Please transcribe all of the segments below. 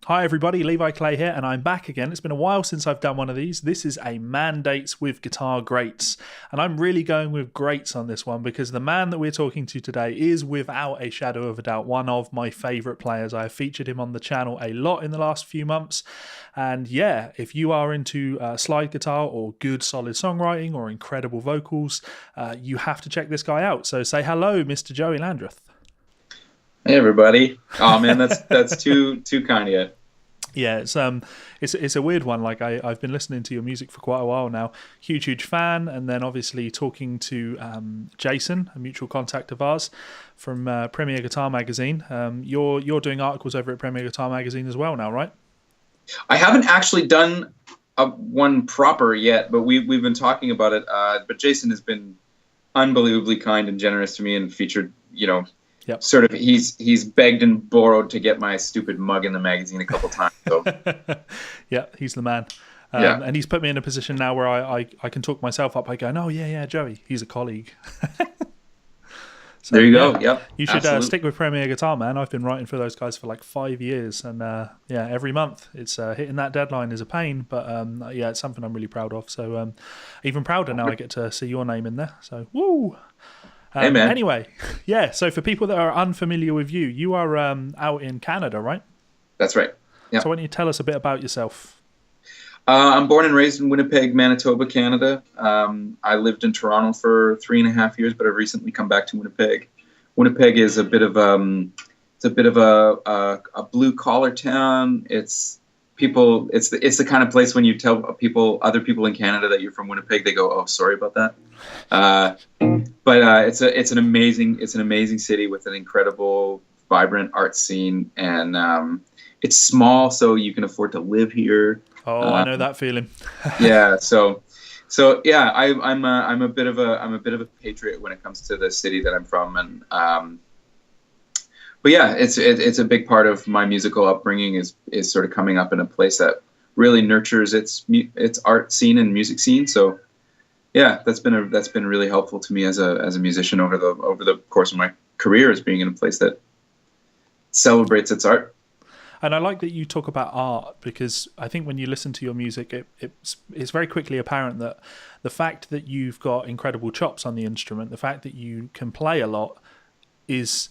Hi everybody, Levi Clay here, and I'm back again. It's been a while since I've done one of these. This is a Man Dates with Guitar Greats, and I'm really going with greats on this one because the man that we're talking to today is, without a shadow of a doubt, one of my favourite players. I have featured him on the channel a lot in the last few months, and yeah, if you are into slide guitar or good solid songwriting or incredible vocals, you have to check this guy out. So say hello, Mr. Joey Landreth. Hey everybody! Oh man, that's too kind of you. Yeah, it's a weird one. Like I've been listening to your music for quite a while now. Huge fan, and then obviously talking to Jason, a mutual contact of ours from Premier Guitar Magazine. You're doing articles over at Premier Guitar Magazine as well now, right? I haven't actually done one proper yet, but we've been talking about it. But Jason has been unbelievably kind and generous to me and featured, Yep. sort of he's begged and borrowed to get my stupid mug in the magazine a couple times. So Yeah, he's the man. Yeah. And he's put me in a position now where I can talk myself up by going, oh yeah, Joey, he's a colleague. So, there you go. Yep. You should stick with Premier Guitar, man. I've been writing for those guys for like 5 years, and every month it's hitting that deadline is a pain, but it's something I'm really proud of. So even prouder now I get to see your name in there. So woo! Hey man. Anyway, yeah. So for people that are unfamiliar with you, you are out in Canada, right? That's right. Yeah. So why don't you tell us a bit about yourself? I'm born and raised in Winnipeg, Manitoba, Canada. I lived in Toronto for 3.5 years, but I've recently come back to Winnipeg. Winnipeg is a bit of a blue collar town. It's the kind of place when you tell other people in Canada that you're from Winnipeg, they go, "Oh, sorry about that." But it's an amazing city with an incredible, vibrant art scene, and it's small, so you can afford to live here. Oh, I know that feeling. Yeah, so yeah, I'm a bit of a patriot when it comes to the city that I'm from, and but yeah, it's a big part of my musical upbringing is sort of coming up in a place that really nurtures its art scene and music scene. So yeah, that's been really helpful to me as a musician over the course of my career, is being in a place that celebrates its art. And I like that you talk about art, because I think when you listen to your music, it's very quickly apparent that the fact that you've got incredible chops on the instrument, the fact that you can play a lot, is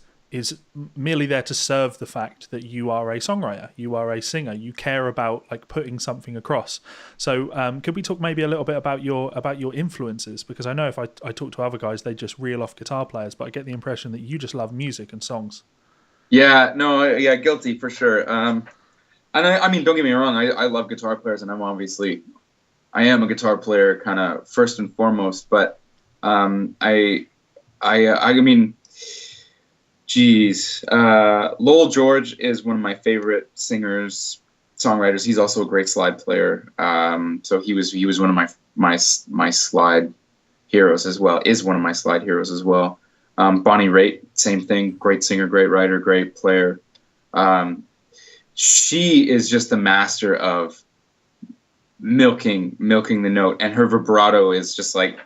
merely there to serve the fact that you are a songwriter, you are a singer, you care about like putting something across. So could we talk maybe a little bit about your influences? Because I know if I talk to other guys, they just reel off guitar players, but I get the impression that you just love music and songs. Yeah, no, yeah, guilty for sure. And I mean, don't get me wrong, I love guitar players, and I am a guitar player kind of first and foremost. But I mean, geez, Lowell George is one of my favorite singers, songwriters. He's also a great slide player. So he was one of my slide heroes as well. Is one of my slide heroes as well. Bonnie Raitt, same thing. Great singer, great writer, great player. She is just the master of milking the note, and her vibrato is just like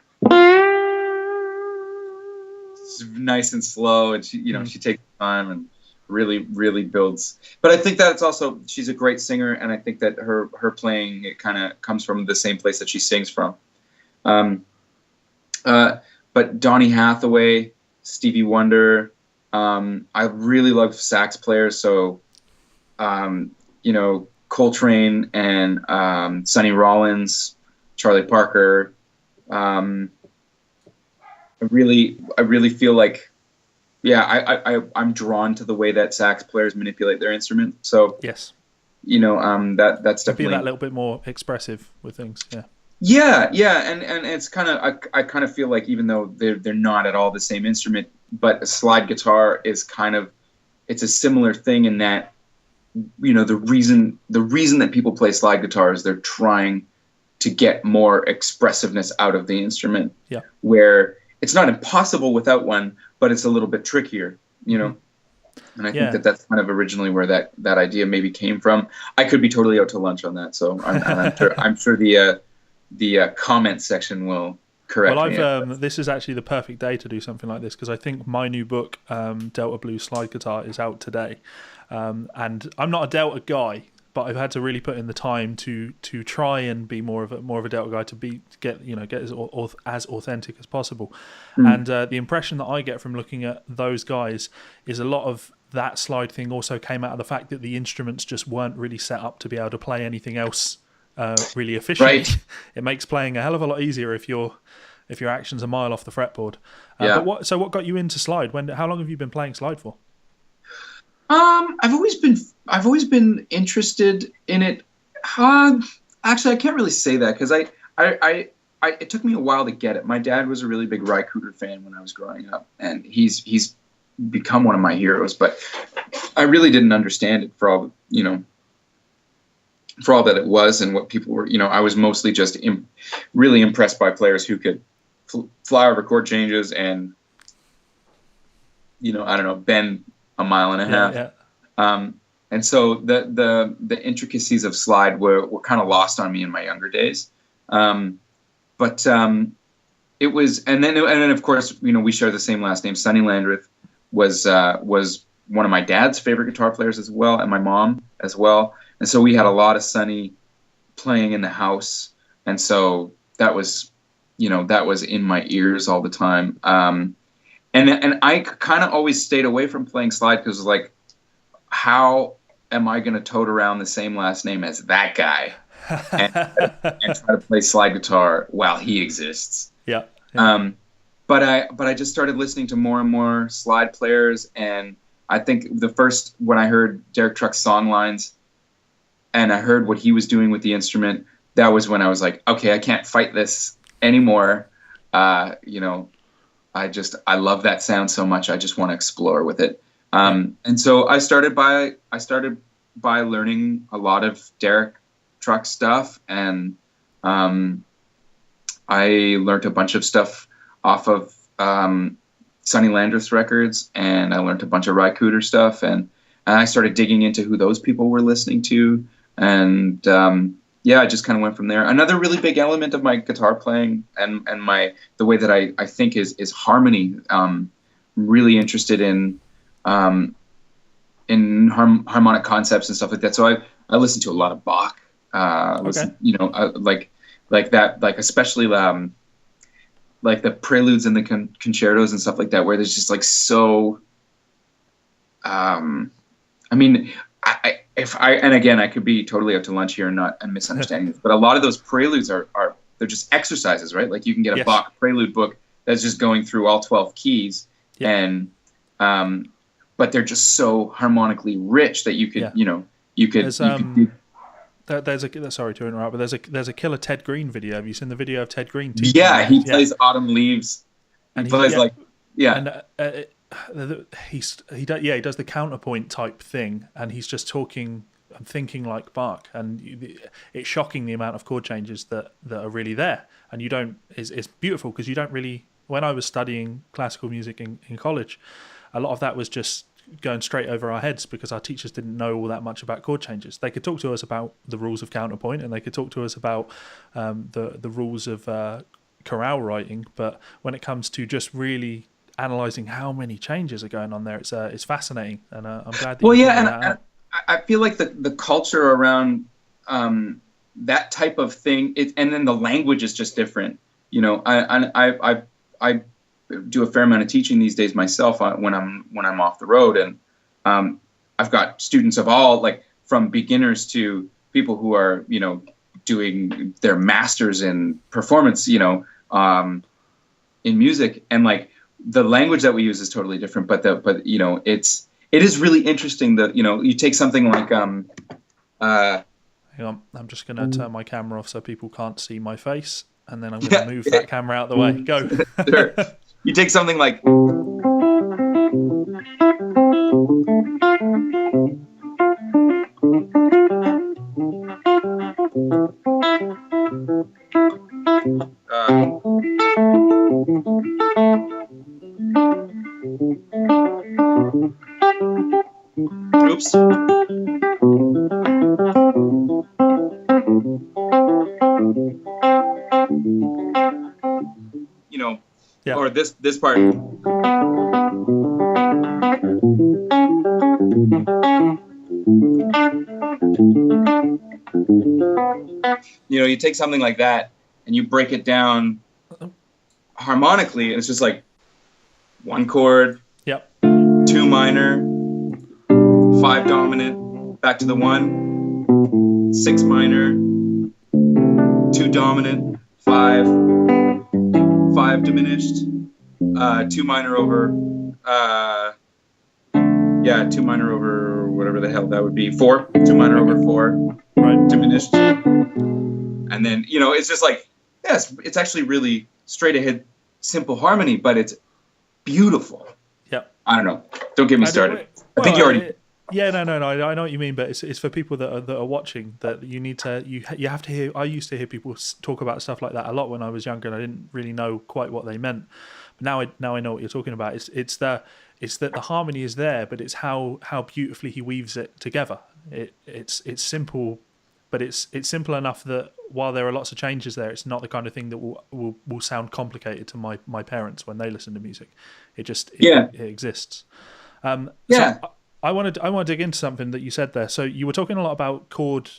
nice and slow, and she takes time and really builds. But I think that it's also, she's a great singer, and I think that her playing, it kind of comes from the same place that she sings from. But Donny Hathaway, Stevie Wonder, I really love sax players, so Coltrane and Sonny Rollins, Charlie Parker. I really feel like, I'm drawn to the way that sax players manipulate their instrument. So yes, that's definitely be that little bit more expressive with things. Yeah, and it's kind of, I kind of feel like, even though they're not at all the same instrument, but a slide guitar is it's a similar thing in that, the reason that people play slide guitar is they're trying to get more expressiveness out of the instrument. Yeah. Where it's not impossible without one, but it's a little bit trickier, And I think that's kind of originally where that idea maybe came from. I could be totally out to lunch on that, so I'm sure the comment section will correct me. Well, this is actually the perfect day to do something like this, because I think my new book, Delta Blues Slide Guitar, is out today. And I'm not a Delta guy, but I've had to really put in the time to try and be more of a Delta guy, to get as authentic as possible. And the impression that I get from looking at those guys is a lot of that slide thing also came out of the fact that the instruments just weren't really set up to be able to play anything else really efficiently. Right. It makes playing a hell of a lot easier if your action's a mile off the fretboard. Yeah. But what got you into slide? How long have you been playing slide for? I've always been interested in it. Actually, I can't really say that, because it took me a while to get it. My dad was a really big Rycooter fan when I was growing up, and he's become one of my heroes. But I really didn't understand it for all that it was and what people were. I was mostly just really impressed by players who could fly over chord changes and I don't know, bend a mile and a half. Yeah. And so the intricacies of slide were kind of lost on me in my younger days. But it was, and then of course, we share the same last name. Sonny Landreth was one of my dad's favorite guitar players as well, and my mom as well. And so we had a lot of Sonny playing in the house. And so that was in my ears all the time. And I kind of always stayed away from playing slide, because it was like, how am I going to tote around the same last name as that guy and try to play slide guitar while he exists? Yeah. But I just started listening to more and more slide players, and I think when I heard Derek Truck's song lines and I heard what he was doing with the instrument, that was when I was like, okay, I can't fight this anymore. I love that sound so much. I just want to explore with it. And so I started by learning a lot of Derek Truck stuff, and I learned a bunch of stuff off of Sonny Landreth's records, and I learned a bunch of Rycooter stuff, and I started digging into who those people were listening to, and I just kind of went from there. Another really big element of my guitar playing and the way that I think is harmony. Really interested in harmonic concepts and stuff like that. So I listen to a lot of Bach. Like that, like especially like the preludes and the concertos and stuff like that, where there's just like so. And again, I could be totally up to lunch here and misunderstanding this, but a lot of those preludes they're just exercises, right? Like you can get a Bach prelude book that's just going through all 12 keys, and but they're just so harmonically rich that you could, you could. Sorry to interrupt, but there's a killer Ted Green video. Have you seen the video of Ted Green? Yeah, he plays Autumn Leaves. And he plays he does the counterpoint type thing, and he's just talking and thinking like Bach, and it's shocking the amount of chord changes that are really there. And it's beautiful, because you don't really. When I was studying classical music in college, a lot of that was just going straight over our heads, because our teachers didn't know all that much about chord changes. They could talk to us about the rules of counterpoint, and they could talk to us about the rules of chorale writing, but when it comes to just really analyzing how many changes are going on there, it's fascinating, and I'm glad that and I feel like the culture around that type of thing, and then the language is just different. I do a fair amount of teaching these days myself when I'm off the road, and I've got students of all, like from beginners to people who are doing their masters in performance, in music, and like the language that we use is totally different. But it is really interesting that you take something like hang on, I'm just going to turn my camera off so people can't see my face, and then I'm going to move that camera out of the way. Go. Sure. You take something like. Oops. Or this part. You know, you take something like that and you break it down harmonically, and it's just like one chord, Yep. 2 minor, 5 dominant, back to the 1, 6 minor, 2 dominant, 5, 5 diminished, 2 minor over, 2 minor over whatever the hell that would be, 4, 2 minor over 4, right, diminished, and then, you know, it's just like, yes, it's actually really straight ahead, simple harmony, but it's beautiful. yep. I don't know. Don't get me started. I think you already. Yeah, no. I know what you mean, but it's for people that are watching, that you need to you have to hear. I used to hear people talk about stuff like that a lot when I was younger, and I didn't really know quite what they meant. But now I know what you're talking about. It's that the harmony is there, but it's how beautifully he weaves it together. It's simple, but it's simple enough that while there are lots of changes there, it's not the kind of thing that will sound complicated to my parents when they listen to music. It exists. Yeah. So I want to dig into something that you said there. So you were talking a lot about chord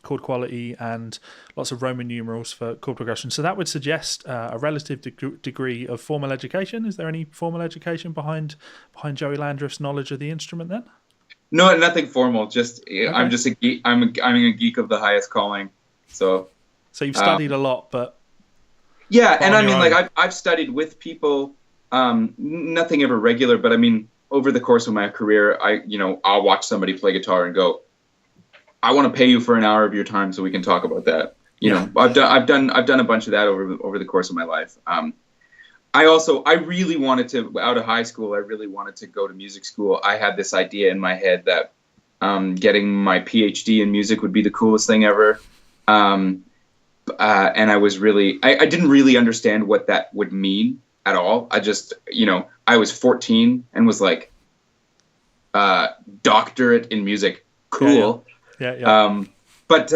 quality and lots of Roman numerals for chord progression. So that would suggest a relative degree of formal education. Is there any formal education behind Joey Landreth's knowledge of the instrument then? No, nothing formal. Just Okay. I'm just a geek. I'm a geek of the highest calling. So you've studied a lot, but and I mean, like I've studied with people. Nothing ever regular, but I mean, over the course of my career, I'll watch somebody play guitar and go, I want to pay you for an hour of your time so we can talk about that. You know, I've done a bunch of that over the course of my life. I really wanted to, out of high school, I really wanted to go to music school. I had this idea in my head that getting my PhD in music would be the coolest thing ever. And I was really, I didn't really understand what that would mean at all. I just, I was 14 and was like, doctorate in music, cool. Yeah. When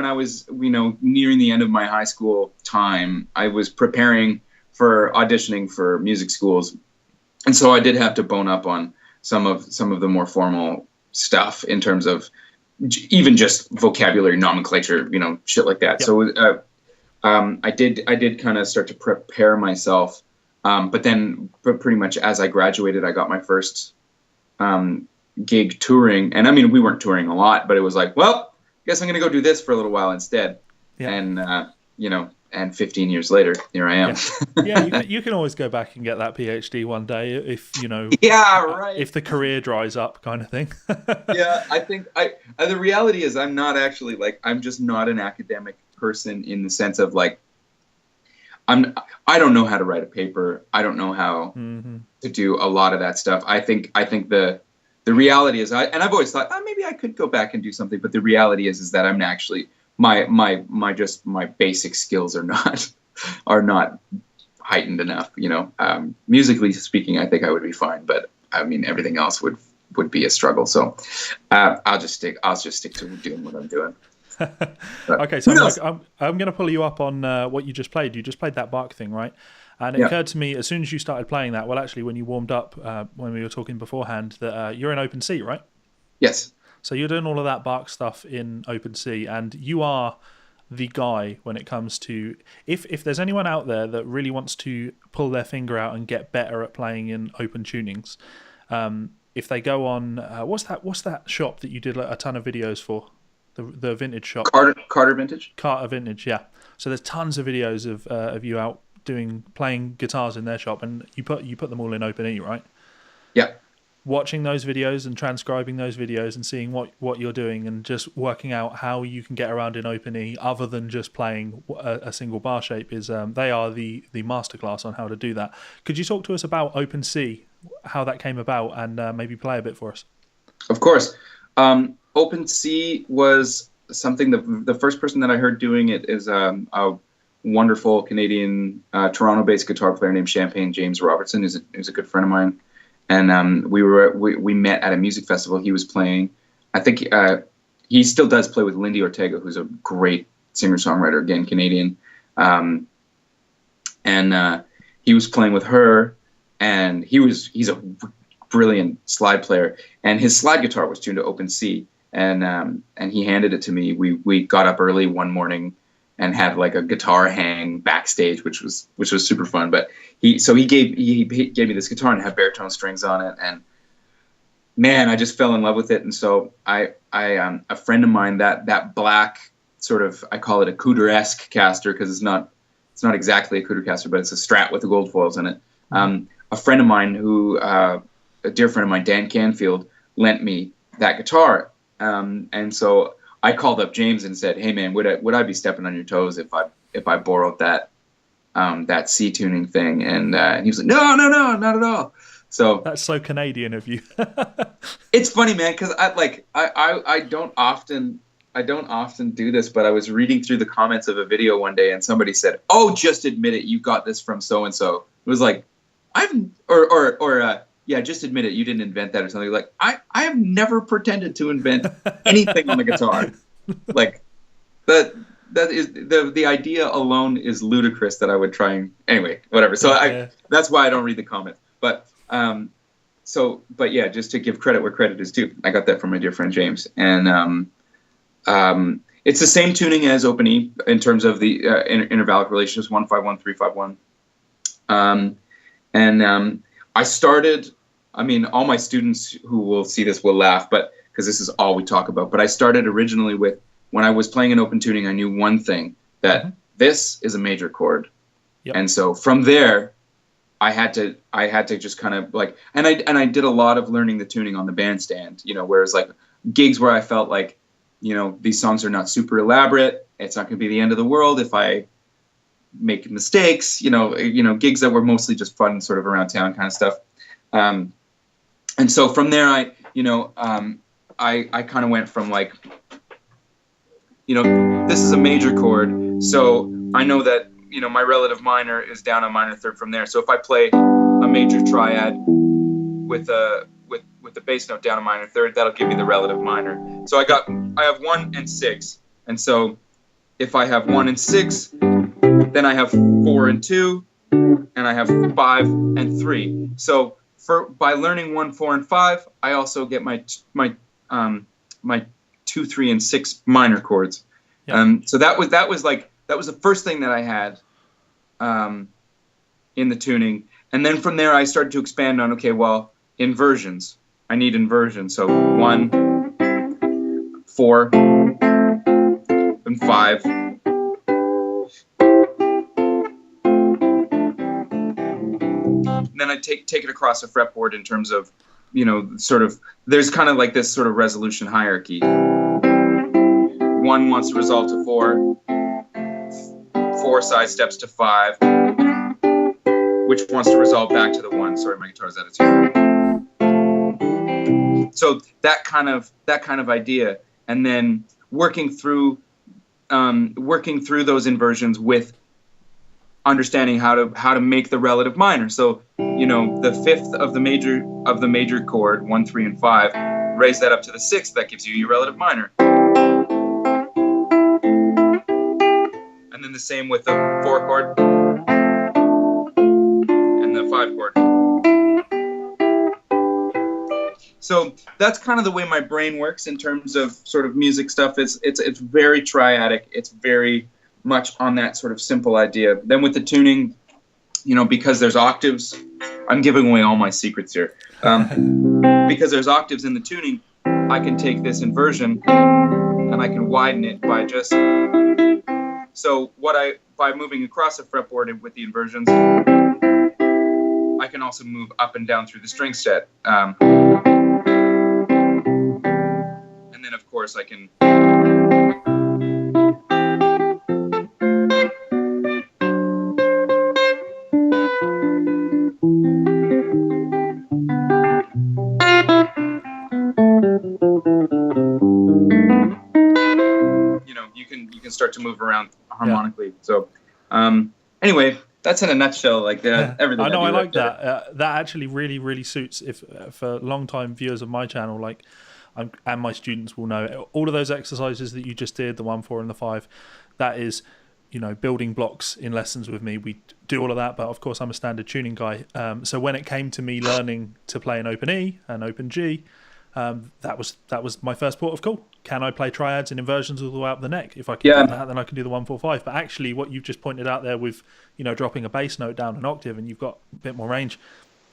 I was, nearing the end of my high school time, I was preparing for auditioning for music schools. And so I did have to bone up on some of the more formal stuff in terms of even just vocabulary, nomenclature, shit like that. Yep. So, I did kind of start to prepare myself. But then pretty much as I graduated, I got my first, gig touring. And I mean, we weren't touring a lot, but it was like, well, I guess I'm going to go do this for a little while instead. Yeah. And, and 15 years later, here I am. Yeah, you can always go back and get that PhD one day if, yeah, right. If the career dries up kind of thing. Yeah, I think the reality is I'm not actually I'm just not an academic person in the sense of I don't know how to write a paper. I don't know how to do a lot of that stuff. I think the reality is I've always thought maybe I could go back and do something, but the reality is that I'm actually my basic skills are not heightened enough. Musically speaking, I think I would be fine, but I mean everything else would be a struggle. So I'll just stick to doing what I'm doing. Okay, so I'm going to pull you up on what you just played. You just played that Bach thing, right? And it occurred to me as soon as you started playing that, well, actually, when you warmed up, when we were talking beforehand, that you're in Open C, right? Yes. So you're doing all of that Bach stuff in Open C, and you are the guy when it comes to if there's anyone out there that really wants to pull their finger out and get better at playing in open tunings, if they go on what's that shop that you did a ton of videos for? The vintage shop. Carter Vintage? Carter Vintage, yeah. So there's tons of videos of you out playing guitars in their shop, and you put them all in Open E, right? Yeah. Watching those videos and transcribing those videos and seeing what you're doing and just working out how you can get around in Open E other than just playing a single bar shape is they are the masterclass on how to do that. Could you talk to us about Open C, how that came about, and maybe play a bit for us? Of course. Open C was something the first person that I heard doing it is a wonderful Canadian Toronto-based guitar player named Champagne James Robertson, who's a good friend of mine. And we met at a music festival he was playing. I think he still does play with Lindy Ortega, who's a great singer-songwriter, again, Canadian. And he was playing with her, and he's a brilliant slide player, and his slide guitar was tuned to open C, and he handed it to me. We got up early one morning and had like a guitar hang backstage, which was super fun. But he gave me this guitar and had baritone strings on it, and man, I just fell in love with it. And so a friend of mine, that black sort of, I call it a Cooter-esque caster, because it's not exactly a Cooter caster, but it's a Strat with the gold foils in it. A friend of mine a dear friend of mine, Dan Canfield, lent me that guitar. And so I called up James and said, "Hey man, would I be stepping on your toes if I borrowed that C tuning thing?" And he was like, "No, not at all." So that's so Canadian of you. It's funny, man, because I don't often do this, but I was reading through the comments of a video one day, and somebody said, "Oh, just admit it, you got this from so and so." It was like, yeah, just admit it, you didn't invent that or something. Like, I have never pretended to invent anything on the guitar. Like, that is the idea alone is ludicrous that I would try and anyway, whatever. So that's why I don't read the comments. But but yeah, just to give credit where credit is due, I got that from my dear friend James, and it's the same tuning as Open E in terms of the intervallic relations, 1-5-1, 3-5-1. I started. I mean, all my students who will see this will laugh, but because this is all we talk about. But I started originally with, when I was playing an open tuning, I knew one thing, that this is a major chord, and so from there, I had to just kind of like, and I did a lot of learning the tuning on the bandstand, whereas like gigs where I felt like, these songs are not super elaborate, it's not going to be the end of the world if I make mistakes, gigs that were mostly just fun, sort of around town kind of stuff. And so from there, I kind of went from like, this is a major chord, so I know that, my relative minor is down a minor third from there. So if I play a major triad with the bass note down a minor third, that'll give me the relative minor. So I have 1 and 6, and so if I have 1 and 6, then I have 4 and 2, and I have 5 and 3. So by learning 1, 4, and 5, I also get my 2, 3, and 6 minor chords. So that was the first thing that I had in the tuning, and then from there I started to expand on, okay, well, inversions. I need inversions. So 1, 4, and 5. And then I take it across a fretboard in terms of, sort of, there's kind of like this sort of resolution hierarchy. 1 wants to resolve to 4. 4 side steps to 5, which wants to resolve back to the 1. Sorry, my guitar's out of tune. So that kind of idea, and then working through those inversions with understanding how to make the relative minor. So the 5th of the major chord, 1, 3, and 5, raise that up to the 6th. That gives you your relative minor. And then the same with the 4 chord and the 5 chord. So that's kind of the way my brain works in terms of sort of music stuff. It's very triadic. It's very much on that sort of simple idea. Then with the tuning, because there's octaves, I'm giving away all my secrets here. Because there's octaves in the tuning, I can take this inversion and I can widen it by just... So by moving across a fretboard with the inversions, I can also move up and down through the string set. And then, of course, I can... You can start to move around harmonically. So, anyway, that's in a nutshell, like everything. I know, I like that. That actually really, really suits for long-time viewers of my channel. Like, and my students will know all of those exercises that you just did, the 1, 4, and the 5. That is building blocks in lessons with me. We do all of that, but of course I'm a standard tuning guy. So when it came to me learning to play an open E and open G, that was my first port of call. Can I play triads and inversions all the way up the neck? If I can do that, then I can do the 1-4-5. But actually, what you've just pointed out there with dropping a bass note down an octave and you've got a bit more range,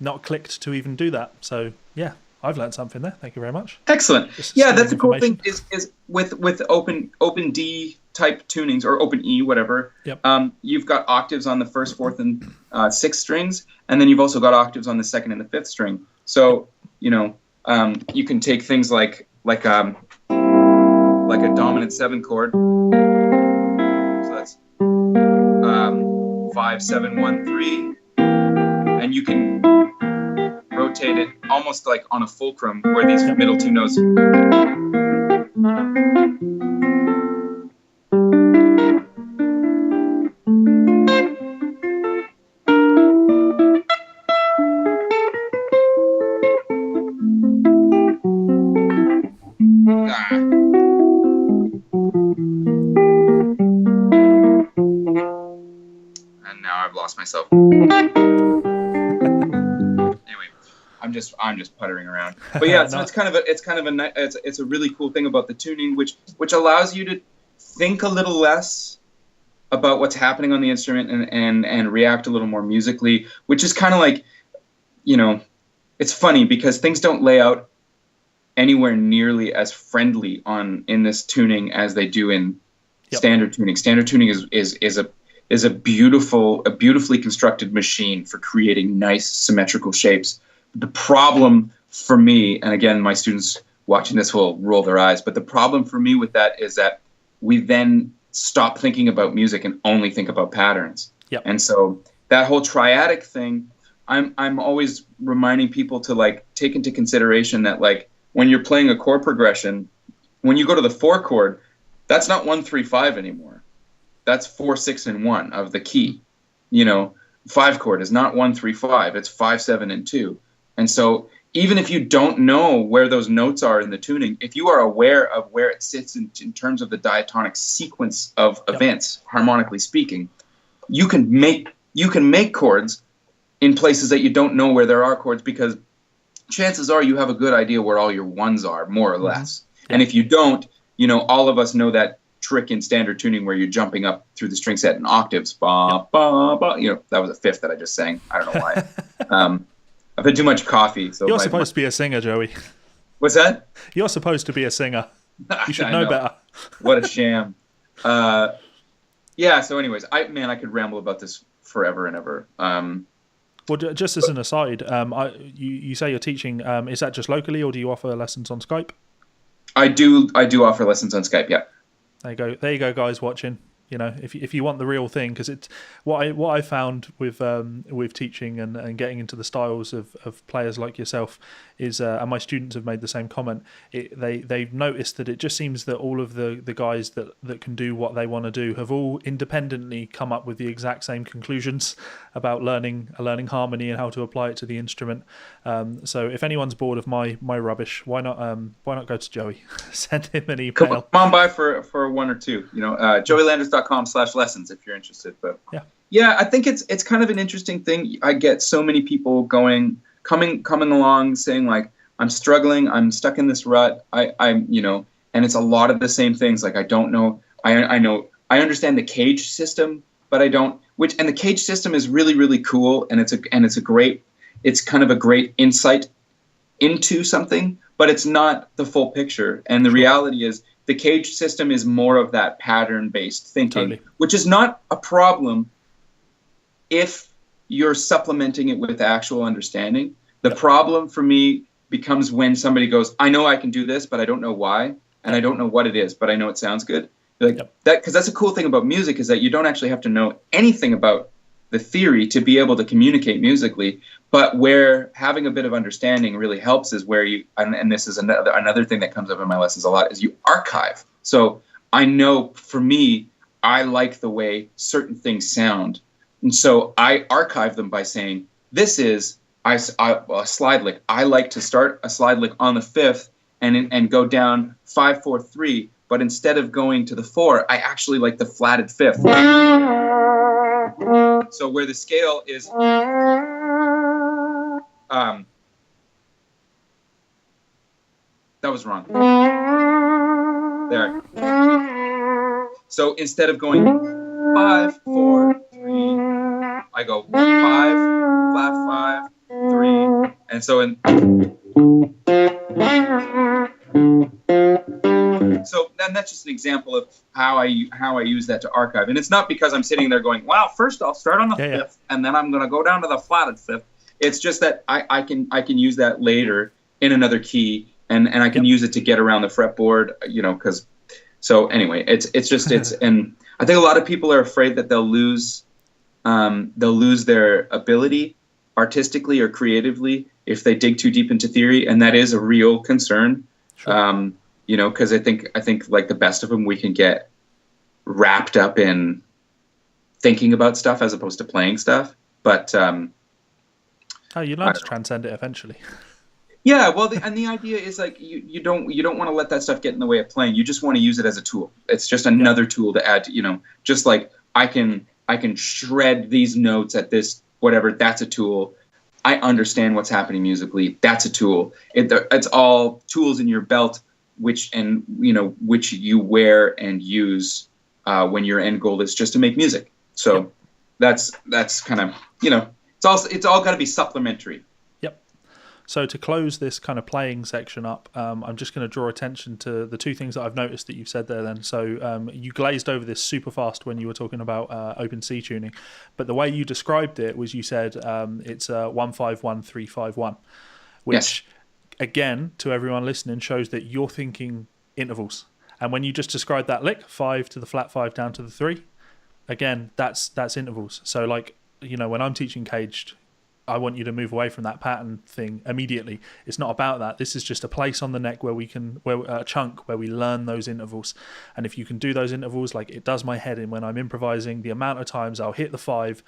not clicked to even do that. So yeah, I've learned something there. Thank you very much. Excellent. Yeah, that's the cool thing is with open D type tunings or open E, whatever. Yep. You've got octaves on the first, fourth, and sixth strings, and then you've also got octaves on the second and the fifth string. So you can take things like a dominant 7 chord. So that's 5, 7, 1, 3, and you can rotate it almost like on a fulcrum where these middle two notes. And now I've lost myself. I'm just puttering around, but yeah, so it's a really cool thing about the tuning, which allows you to think a little less about what's happening on the instrument and react a little more musically, which is kind of like, it's funny because things don't lay out anywhere nearly as friendly in this tuning as they do in standard tuning. Standard tuning is a beautifully constructed machine for creating nice symmetrical shapes. The problem for me, and again, my students watching this will roll their eyes, but the problem for me with that is that we then stop thinking about music and only think about patterns. Yep. And so that whole triadic thing, I'm always reminding people to take into consideration that when you're playing a chord progression, when you go to the 4 chord, that's not 1, 3, 5 anymore. That's 4, 6, and 1 of the key. 5 chord is not 1, 3, 5. It's 5, 7, and 2. And so even if you don't know where those notes are in the tuning, if you are aware of where it sits in terms of the diatonic sequence of events, harmonically speaking, you can make chords in places that you don't know where there are chords, because chances are you have a good idea where all your ones are, more or less. Mm-hmm. And if you don't, all of us know that trick in standard tuning where you're jumping up through the string set in octaves. Ba, ba, ba. That was a fifth that I just sang. I don't know why. I've had too much coffee. So you're supposed to be a singer, Joey. What's that? You're supposed to be a singer. You should know better. What a sham. Yeah. So, anyways, I could ramble about this forever and ever. Well, just as an aside, you say you're teaching. Is that just locally, or do you offer lessons on Skype? I do offer lessons on Skype. Yeah. There you go, guys watching. If you want the real thing, because it's what I found with teaching and getting into the styles of players like yourself is, and my students have made the same comment. They've noticed that it just seems that all of the guys that can do what they want to do have all independently come up with the exact same conclusions about learning harmony and how to apply it to the instrument. So if anyone's bored of my rubbish, why not go to Joey? Send him an email. Come on by for one or two. JoeyLandreth.com/lessons if you're interested. But yeah, I think it's kind of an interesting thing. I get so many people coming along saying I'm struggling, I'm stuck in this rut. I'm and it's a lot of the same things. I don't know. I understand the cage system, but I don't. And the cage system is really, really cool, and it's kind of a great insight into something, but it's not the full picture. And the reality is, the cage system is more of that pattern-based thinking, which is not a problem if you're supplementing it with actual understanding. The problem for me becomes when somebody goes, I know I can do this, but I don't know why, and I don't know what it is, but I know it sounds good. That, because that's a cool thing about music, is that you don't actually have to know anything about the theory to be able to communicate musically, but where having a bit of understanding really helps is where you, and this is another thing that comes up in my lessons a lot, is you archive. So I know for me, I like the way certain things sound, and so I archive them by saying, this is a slide lick. I like to start a slide lick on the fifth and go down 5, 4, 3, but but instead of going to the 4, I actually like the flatted 5th. So where the scale is that was wrong. There. So instead of going 5, 4, 3, I go 5, flat 5, 3, and so then that's just an example of how I use that to archive. And it's not because I'm sitting there going, wow, first I'll start on the 5th, and then I'm going to go down to the flatted 5th. It's just that I can use that later in another key, and I can use it to get around the fretboard, because. So anyway, it's and I think a lot of people are afraid that they'll lose their ability artistically or creatively if they dig too deep into theory, and that is a real concern. Sure. Because I think like the best of them, we can get wrapped up in thinking about stuff as opposed to playing stuff. But you learn to transcend it eventually. Yeah, well, the idea is like you don't want to let that stuff get in the way of playing. You just want to use it as a tool. It's just another tool to add to, just like I can shred these notes at this whatever. That's a tool. I understand what's happening musically. That's a tool. It's all tools in your belt, which you wear and use when your end goal is just to make music. So that's kind of it's all got to be supplementary. So to close this kind of playing section up, I'm just going to draw attention to the two things that I've noticed that you've said there then. So you glazed over this super fast when you were talking about open C tuning, but the way you described it was you said it's 1-5-1-3-5-1, which again, to everyone listening, shows that you're thinking intervals. And when you just described that lick, 5 to the flat 5 down to the 3, again, that's intervals. So like, when I'm teaching caged, I want you to move away from that pattern thing immediately. It's not about that. This is just a place on the neck where a chunk where we learn those intervals. And if you can do those intervals, like it does my head in when I'm improvising, the amount of times I'll hit the 5.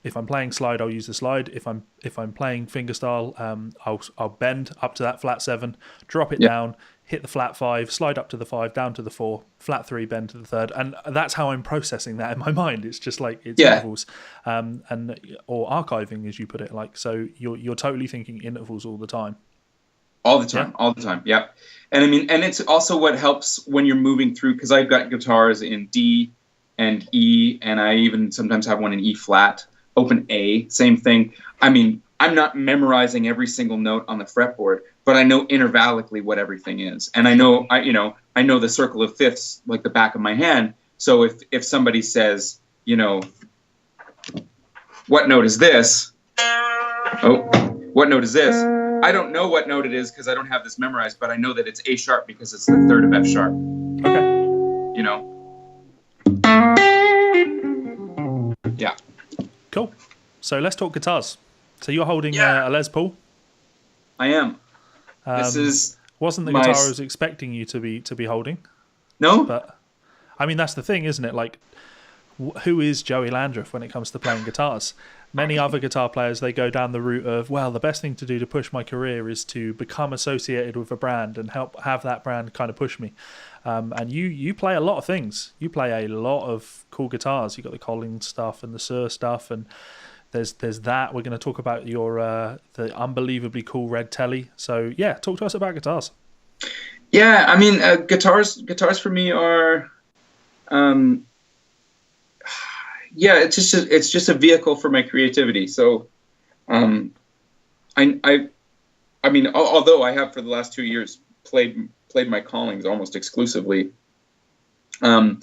If I'm playing slide, I'll use the slide. If I'm playing fingerstyle, I'll bend up to that flat 7, drop it down, hit the flat 5, slide up to the 5, down to the 4, flat 3, bend to the 3rd, and that's how I'm processing that in my mind. It's just like it's intervals, or archiving, as you put it. Like so, you're totally thinking intervals all the time. All the time. Yeah, and I mean, and it's also what helps when you're moving through, because I've got guitars in D and E, and I even sometimes have one in E flat. Open A, same thing. I mean, I'm not memorizing every single note on the fretboard, but I know intervallically what everything is, and I know the circle of fifths like the back of my hand. So if somebody says, what note is this? Oh, what note is this? I don't know what note it is because I don't have this memorized, but I know that it's A sharp because it's the 3rd of F sharp. Okay. Yeah. Cool. So let's talk guitars. So you're holding a Les Paul. I am. This wasn't the guitar I was expecting you to be holding. No. But I mean, that's the thing, isn't it? Like, who is Joey Landreth when it comes to playing guitars? Many other guitar players, they go down the route of, well, the best thing to do to push my career is to become associated with a brand and help have that brand kind of push me. And you play a lot of things. You play a lot of cool guitars. You got the Collins stuff and the Suhr stuff, and there's that. We're going to talk about your the unbelievably cool red Telly. So yeah, talk to us about guitars. Yeah, I mean, guitars for me are, it's just a vehicle for my creativity. So, I mean, although I have for the last 2 years played my callings almost exclusively, I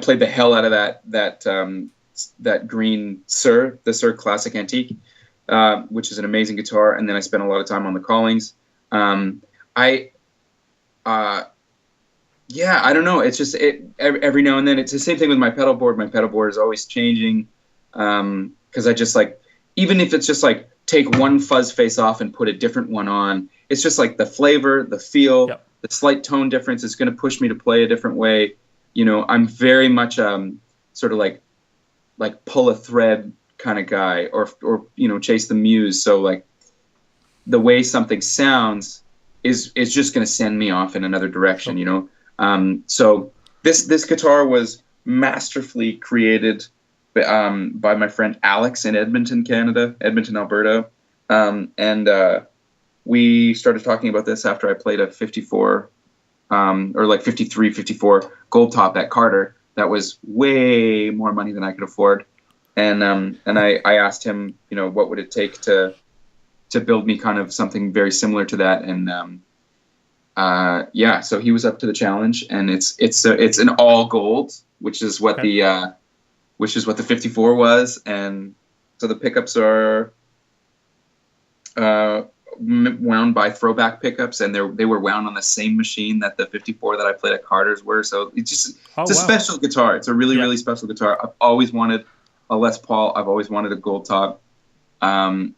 played the hell out of that green Suhr, the Suhr Classic Antique, which is an amazing guitar, and then I spent a lot of time on the callings. I don't know. It's just every now and then. It's the same thing with my pedal board. My pedal board is always changing because I just like, even if it's just like take one fuzz face off and put a different one on, it's just like the flavor, the feel, the slight tone difference is going to push me to play a different way. I'm very much sort of like pull a thread kind of guy, or chase the muse. So like the way something sounds is just going to send me off in another direction. So this guitar was masterfully created by my friend Alex in Edmonton, Alberta. We started talking about this after I played a 54, or like 53, 54 gold top at Carter. That was way more money than I could afford. And I asked him, what would it take to build me kind of something very similar to that. And so he was up to the challenge, and it's an all gold, which is what the 54 was. And so the pickups are wound by throwback pickups, and they were wound on the same machine that the 54 that I played at Carter's were. So it's a special guitar. It's a really, really special guitar. I've always wanted a Les Paul. I've always wanted a gold top. And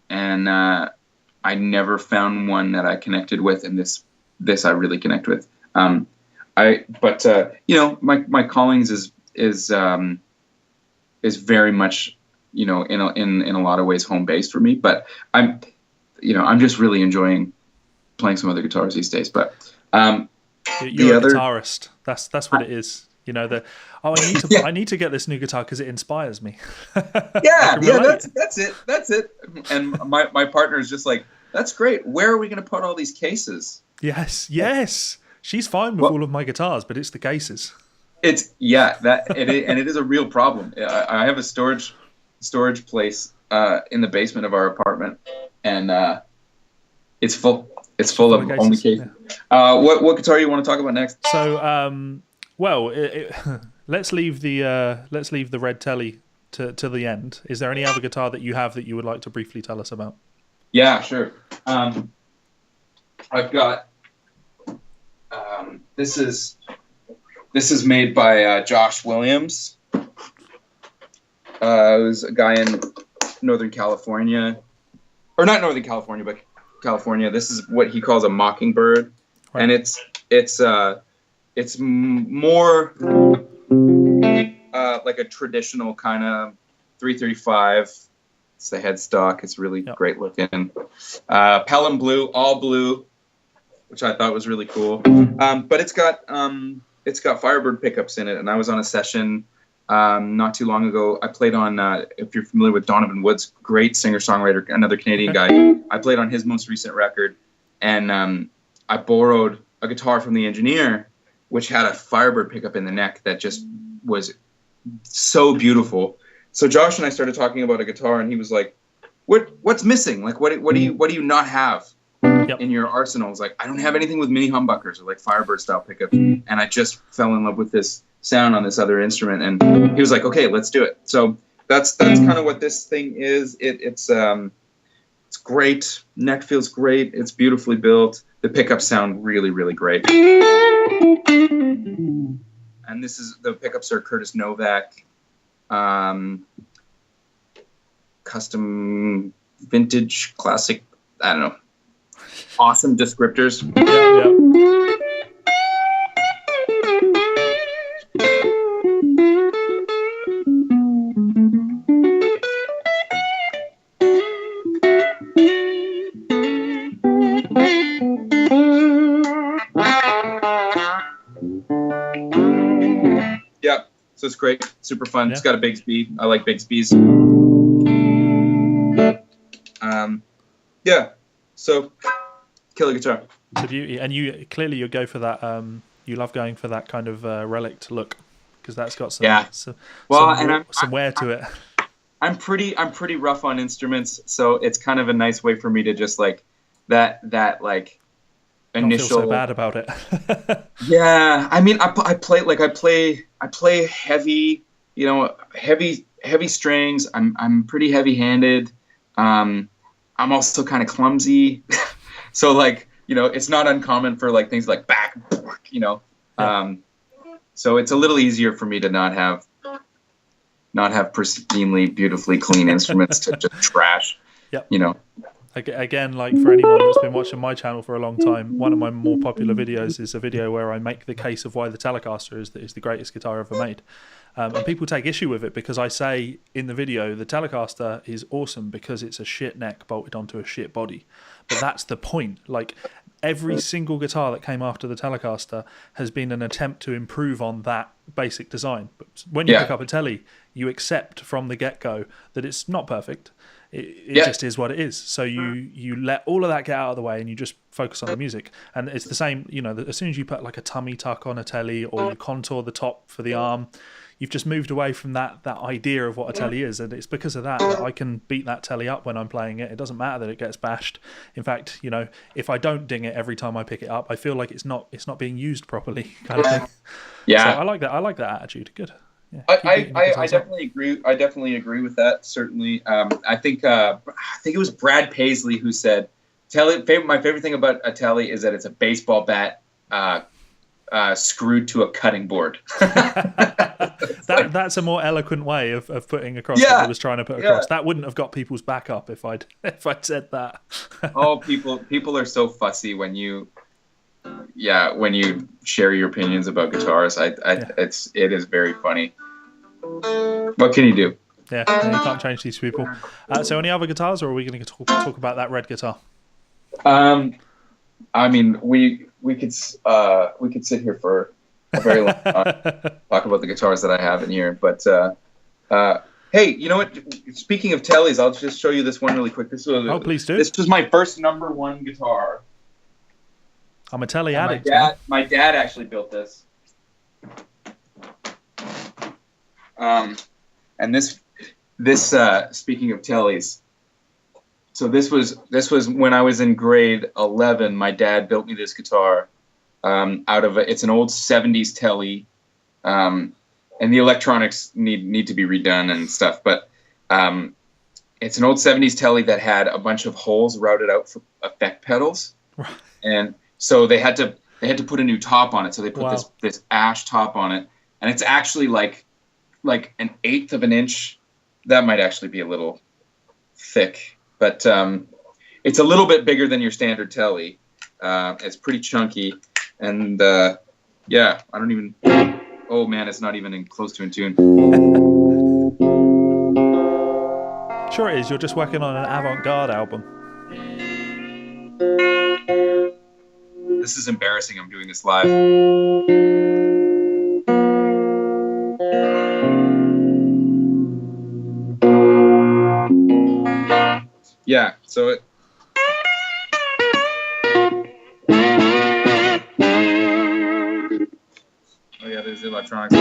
I never found one that I connected with, and this I really connect with. My callings is very much, in a lot of ways home based for me, but I'm just really enjoying playing some other guitars these days. But you're a guitarist. That's what it is. I need to get this new guitar because it inspires me. That's it. And my partner is just like, that's great. Where are we going to put all these cases? Yes. She's fine with all of my guitars, but it's the cases. And it is a real problem. I have a storage place in the basement of our apartment, and it's full. It's full of only cases. Yeah. What guitar you want to talk about next? So, let's leave the red Telly to the end. Is there any other guitar that you have that you would like to briefly tell us about? Yeah, sure. I've got this is made by Josh Williams. It was a guy in Northern California, or not Northern California, but California. This is what he calls a Mockingbird, right. And it's more like a traditional kind of 335. It's the headstock. It's really great looking. Pelham blue, all blue, which I thought was really cool. But it's got Firebird pickups in it, and I was on a session not too long ago. I played on, if you're familiar with Donovan Woods, great singer-songwriter, another Canadian guy. I played on his most recent record, and I borrowed a guitar from the engineer, which had a Firebird pickup in the neck that just was so beautiful. So Josh and I started talking about a guitar, and he was like, "What's missing? Like, what do you not have in your arsenal?" I was like, "I don't have anything with mini humbuckers or like Firebird style pickups." And I just fell in love with this sound on this other instrument, and he was like, "Okay, let's do it." So that's kind of what this thing is. It's great. Neck feels great. It's beautifully built. The pickups sound really, really great. And the pickups are Curtis Novak. Custom vintage classic, I don't know, awesome descriptors. So it's great, super fun. It's got a Bigsby. I like Bigsby's. So killer guitar. It's a beauty, and you go for that. You love going for that kind of relict look because that's got some wear to it. I'm pretty rough on instruments, so it's kind of a nice way for me to just like that like initial. Don't feel so bad about it. Yeah, I mean, I play heavy, heavy strings. I'm pretty heavy-handed. I'm also kind of clumsy, so like it's not uncommon for like things like back, so it's a little easier for me to not have pristinely, beautifully clean instruments to just trash. Again, like for anyone that's been watching my channel for a long time, one of my more popular videos is a video where I make the case of why the Telecaster is the greatest guitar ever made. And people take issue with it because I say in the video the Telecaster is awesome because it's a shit neck bolted onto a shit body. But that's the point. Like, every single guitar that came after the Telecaster has been an attempt to improve on that basic design. But when you pick up a Tele, you accept from the get-go that it's not perfect. It just is what it is. So you let all of that get out of the way and you just focus on the music. And it's the same, as soon as you put like a tummy tuck on a Tele or you contour the top for the arm, you've just moved away from that idea of what a Tele is. And it's because of that I can beat that Tele up when I'm playing it. It doesn't matter that it gets bashed. In fact, if I don't ding it every time I pick it up, I feel like it's not being used properly, kind of thing. Yeah. So I like that. I like that attitude. Good. Yeah, I definitely agree. I definitely agree with that. Certainly, I think it was Brad Paisley who said, my favorite thing about a Tele is that it's a baseball bat screwed to a cutting board." That's a more eloquent way of putting across what I was trying to put across. That wouldn't have got people's back up if I'd said that. Oh, people are so fussy when you share your opinions about guitars. It is very funny. What can you do? Yeah, you can't change these people. So any other guitars, or are we going to talk about that red guitar? I mean, we could sit here for a very long time talk about the guitars that I have in here. But hey, you know what? Speaking of Teles, I'll just show you this one really quick. Please do. This was my first #1 guitar. I'm a Tele addict. My dad actually built this. And this speaking of Teles, so this was when I was in grade 11. My dad built me this guitar it's an old 70s Tele, and the electronics need to be redone and stuff, but it's an old 70s Tele that had a bunch of holes routed out for effect pedals, and so they had to put a new top on it. So they put this ash top on it, and it's actually like an 1/8 of an inch. That might actually be a little thick, but it's a little bit bigger than your standard Tele. It's pretty chunky, and I don't even. Oh man, it's not even close to in tune. Sure it is. You're just working on an avant-garde album. This is embarrassing. I'm doing this live. Yeah, so it. Oh yeah, there's the electronics.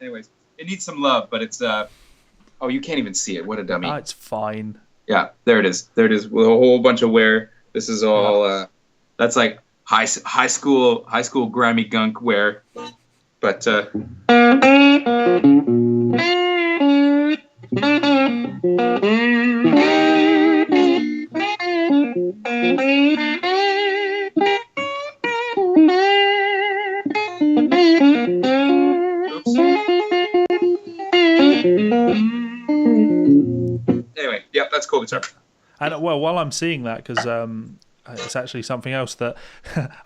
Anyways, it needs some love, but it's oh, you can't even see it. What a dummy. It's fine. Yeah, there it is. There it is with a whole bunch of wear. This is all that's like high school Grammy gunk wear. But anyway, yeah, that's cool guitar. And well, while I'm seeing that, because it's actually something else that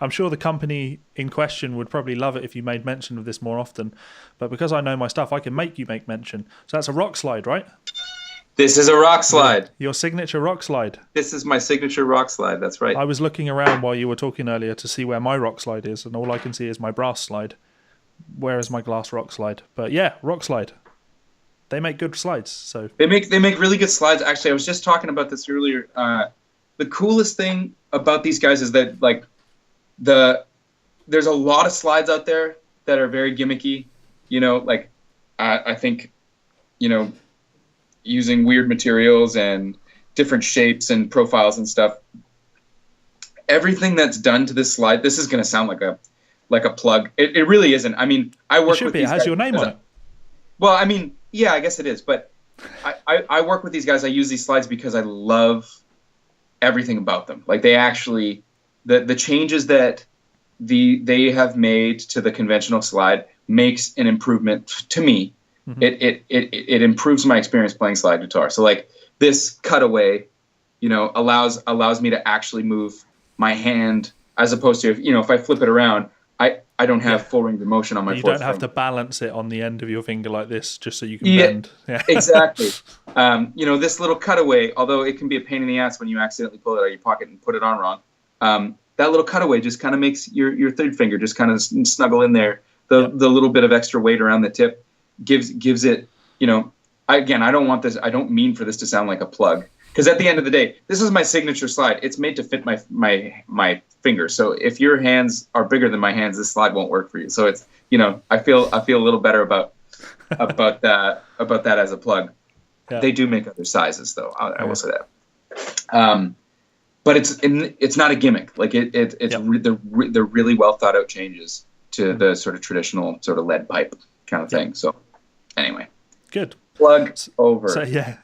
I'm sure the company in question would probably love it if you made mention of this more often. But because I know my stuff, I can make you make mention. So that's a rock slide, right? This is a rock slide. Your signature rock slide. This is my signature rock slide. That's right. I was looking around while you were talking earlier to see where my rock slide is, and all I can see is my brass slide. Where is my glass rock slide? But yeah, rock slide. They make good slides. So they make really good slides. Actually, I was just talking about this earlier. The coolest thing about these guys is that there's a lot of slides out there that are very gimmicky. I think, using weird materials and different shapes and profiles and stuff. Everything that's done to this slide, this is going to sound like a plug. It really isn't. I mean, I work with these guys. It has your name on it. Well, I mean, yeah, I guess it is. But I work with these guys. I use these slides because I love everything about them. Like they actually, the changes that they have made to the conventional slide makes an improvement to me. Mm-hmm. It improves my experience playing slide guitar. So like this cutaway, allows me to actually move my hand as opposed to if I flip it around, I don't have full range of motion on my You fourth don't have finger. to balance it on the end of your finger like this just so you can Yeah, bend. Yeah, exactly. This little cutaway, although it can be a pain in the ass when you accidentally pull it out of your pocket and put it on wrong, that little cutaway just kind of makes your third finger just kind of snuggle in there. The little bit of extra weight around the tip gives it, I don't mean for this to sound like a plug. Because at the end of the day, this is my signature slide. It's made to fit my fingers. So if your hands are bigger than my hands, this slide won't work for you. So it's I feel a little better about that as a plug. Yeah. They do make other sizes though. I will say that. But it's not a gimmick. Like they're really well thought out changes to the sort of traditional sort of lead pipe kind of thing. So anyway, good. Plug over.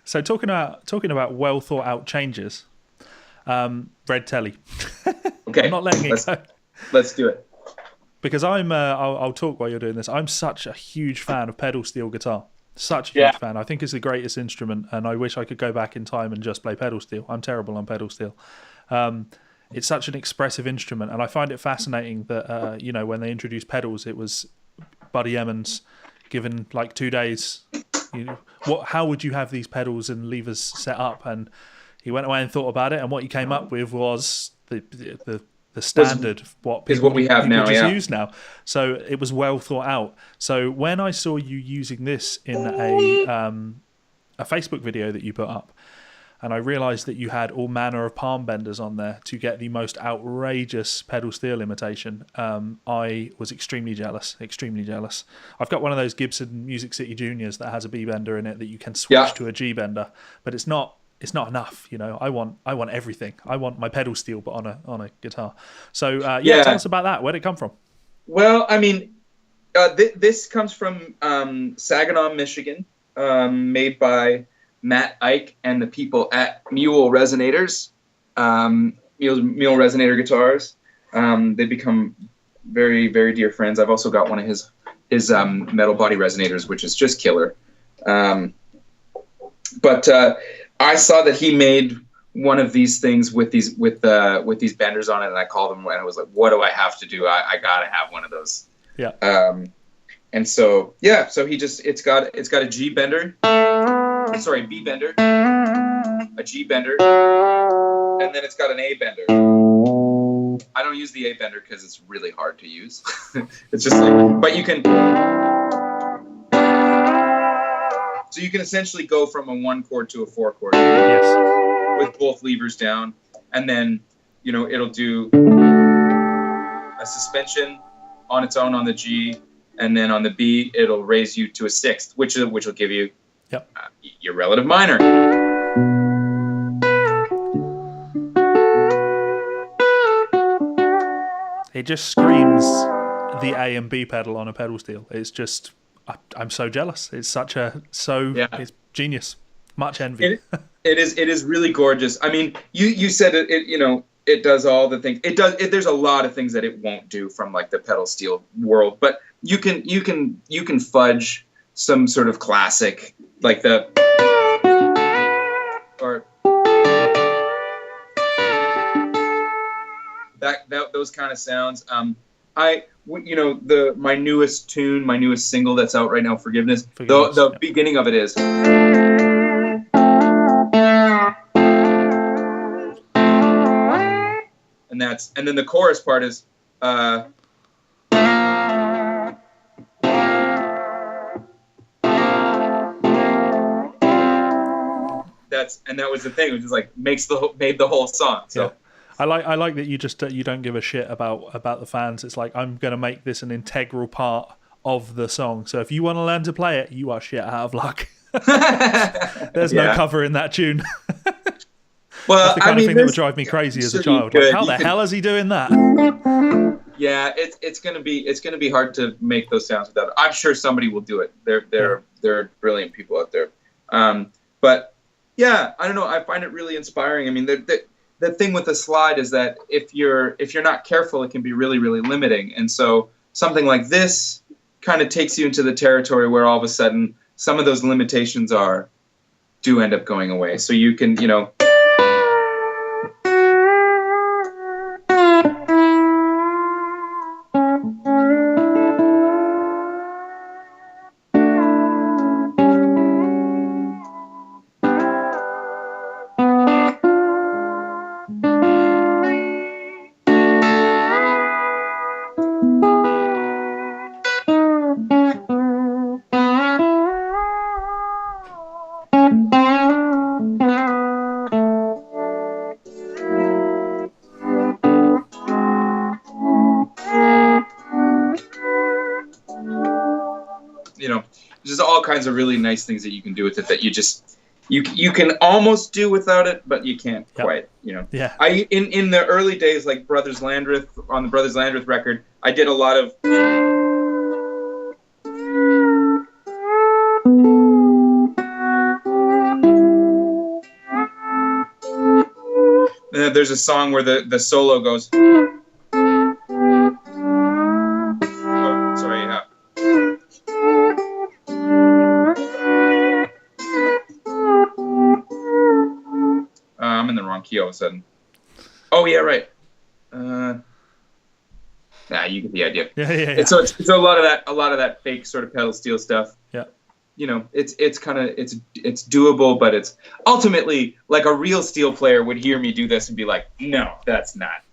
So talking about well thought out changes, Red Telly. Okay, I'm not letting it go. Let's do it. Because I'll talk while you're doing this. I'm such a huge fan of pedal steel guitar. Such a huge fan. I think it's the greatest instrument, and I wish I could go back in time and just play pedal steel. I'm terrible on pedal steel. It's such an expressive instrument, and I find it fascinating that when they introduced pedals, it was Buddy Emmons given like 2 days. How would you have these pedals and levers set up? And he went away and thought about it, and what he came up with was the standard what we have now, use now. So it was well thought out. So when I saw you using this in a Facebook video that you put up, and I realised that you had all manner of palm benders on there to get the most outrageous pedal steel imitation, I was extremely jealous. I've got one of those Gibson Music City Juniors that has a B bender in it that you can switch to a G bender, but it's not enough. I want everything. I want my pedal steel, but on a guitar. So tell us about that. Where'd it come from? Well, I mean, this comes from Saginaw, Michigan, made by Matt Ike and the people at Mule Resonators, Mule Resonator guitars. They become very, very dear friends. I've also got one of his metal body resonators, which is just killer. But I saw that he made one of these things with these benders on it, and I called him and I was like, "What do I have to do? I gotta have one of those." Yeah. And so it's got a G bender. Sorry, B bender, a G bender, and then it's got an A bender. I don't use the A bender because it's really hard to use. It's just like, but you can. So you can essentially go from a 1 chord to a 4 chord. Yes. With both levers down, and then it'll do a suspension on its own on the G, and then on the B it'll raise you to a 6th, which will give you your relative minor. It just screams the A and B pedal on a pedal steel. It's just, I'm so jealous. It's it's genius. Much envy. It is really gorgeous. I mean, you said it does all the things. There's a lot of things that it won't do from like the pedal steel world, but you can fudge some sort of classic like those kind of sounds. My newest tune, my newest single that's out right now, Forgiveness. The beginning of it is. And then the chorus part is. That was the thing. It was just like made the whole song. So. Yeah. I like that you don't give a shit about the fans. It's like, I'm going to make this an integral part of the song. So if you want to learn to play it, you are shit out of luck. There's no cover in that tune. Well, that's the kind of thing that would drive me crazy as a child. Like, how the hell is he doing that? Yeah, it's gonna be hard to make those sounds without it. I'm sure somebody will do it. There are brilliant people out there. But yeah, I don't know. I find it really inspiring. I mean, the thing with the slide is that if you're not careful, it can be really, really limiting. And so something like this kind of takes you into the territory where all of a sudden some of those limitations do end up going away. So you can, just all kinds of really nice things that you can do with it that you can almost do without it, but you can't quite. Yeah. I in the early days, like Brothers Landreth, on the Brothers Landreth record, I did a lot of. There's a song where the solo goes. Oh, sorry. I'm in the wrong key all of a sudden. Oh yeah, right. You get the idea. Yeah. So it's a lot of that fake sort of pedal steel stuff. Yeah. It's kind of it's doable, but it's ultimately like a real steel player would hear me do this and be like, no, that's not.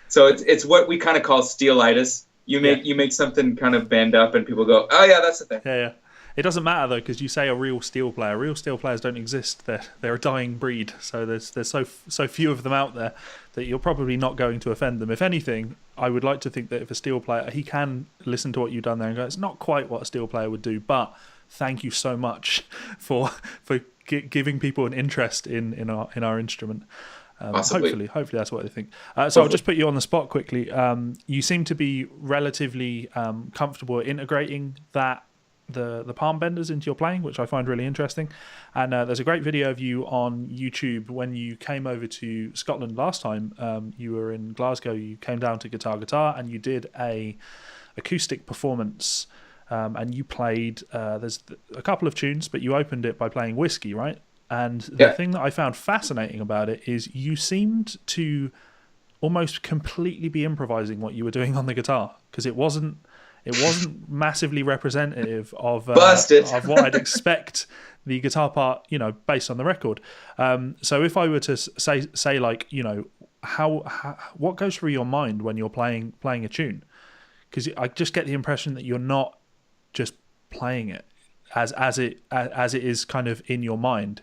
So it's what we kind of call steelitis. You make something kind of bend up, and people go, oh yeah, that's the thing. Yeah. It doesn't matter though, because you say a real steel player. Real steel players don't exist. They're a dying breed. So there's so few of them out there that you're probably not going to offend them. If anything, I would like to think that if a steel player, he can listen to what you've done there and go, it's not quite what a steel player would do, but thank you so much for giving people an interest in our instrument. Hopefully that's what they think. So I'll just put you on the spot quickly. You seem to be relatively comfortable at integrating the palm benders into your playing, which I find really interesting. And there's a great video of you on YouTube when you came over to Scotland last time. You were in Glasgow. You came down to Guitar, and you did a acoustic performance. And you played. There's a couple of tunes, but you opened it by playing Whiskey, right? And the thing that I found fascinating about it is you seemed to almost completely be improvising what you were doing on the guitar, because it wasn't massively representative of what I'd expect the guitar part, based on the record. So if I were to say like, how what goes through your mind when you're playing a tune? Because I just get the impression that you're not just playing it as it is kind of in your mind.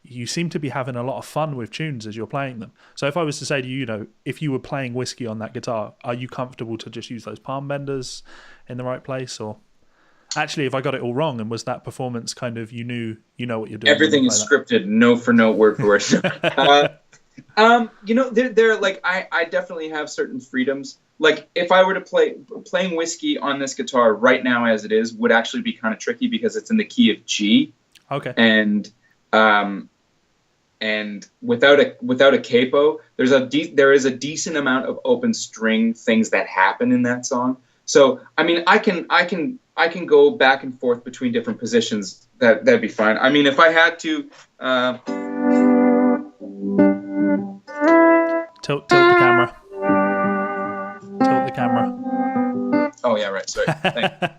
You seem to be having a lot of fun with tunes as you're playing them. So if I was to say to you, if you were playing Whiskey on that guitar, are you comfortable to just use those palm benders in the right place? Or actually, if I got it all wrong, and was that performance kind of, you know what you're doing? Everything is scripted, note for note, word for word. They're like, I definitely have certain freedoms. Like if I were to playing Whiskey on this guitar right now as it is would actually be kind of tricky because it's in the key of G. Okay. And without a capo, there is a decent amount of open string things that happen in that song. So I mean, I can go back and forth between different positions. That'd be fine. I mean, if I had to tilt the camera. Tilt the camera. Oh yeah, right. Sorry. Thanks.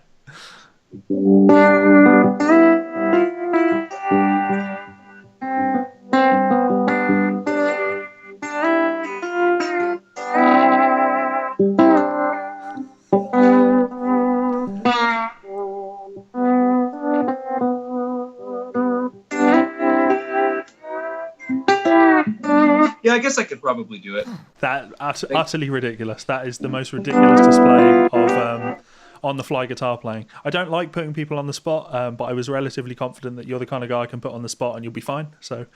Yeah, I guess I could probably do it. That utterly ridiculous. That is the most ridiculous display of on-the-fly guitar playing. I don't like putting people on the spot, but I was relatively confident that you're the kind of guy I can put on the spot and you'll be fine. So,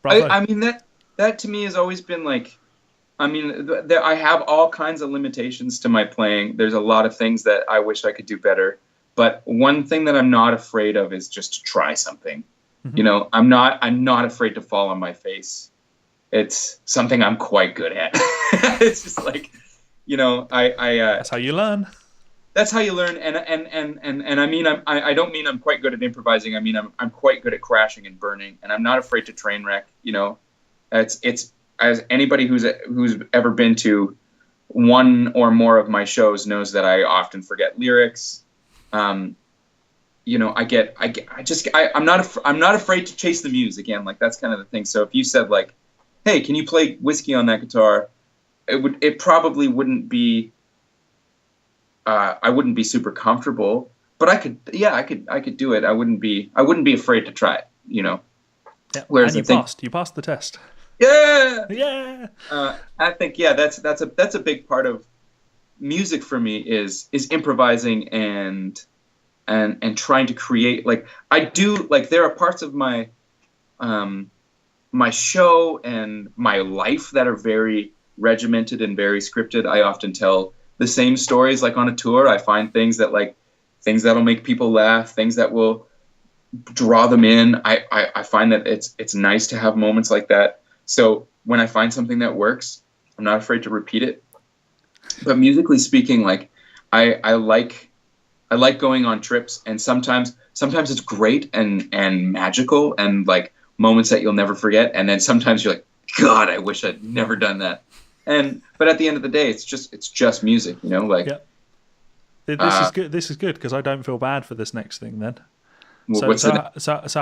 bravo. I mean, that to me has always been like, I mean, I have all kinds of limitations to my playing. There's a lot of things that I wish I could do better. But one thing that I'm not afraid of is just to try something. Mm-hmm. I'm not afraid to fall on my face. It's something I'm quite good at. It's just like, that's how you learn. That's how you learn. And I mean, I don't mean I'm quite good at improvising. I mean, I'm quite good at crashing and burning, and I'm not afraid to train wreck. It's as anybody who's ever been to one or more of my shows knows that I often forget lyrics. I'm not afraid to chase the muse again. Like that's kind of the thing. So if you said like, hey, can you play Whiskey on that guitar? It probably wouldn't be. I wouldn't be super comfortable, but I could do it. I wouldn't be afraid to try it. Yeah. Whereas and you passed the test. Yeah. Yeah. I think that's a big part of music for me is improvising and and trying to create, like, I do, like, there are parts of my my show and my life that are very regimented and very scripted. I often tell the same stories, like on a tour. I find things that'll make people laugh, things that will draw them in. I find that it's nice to have moments like that. So when I find something that works, I'm not afraid to repeat it. But musically speaking, like, I like going on trips, and sometimes it's great and magical and like moments that you'll never forget, and then sometimes you're like, God, I wish I'd never done that. But at the end of the day, it's just music, you know, like. Yeah. This is good. This is good because I don't feel bad for this next thing then. So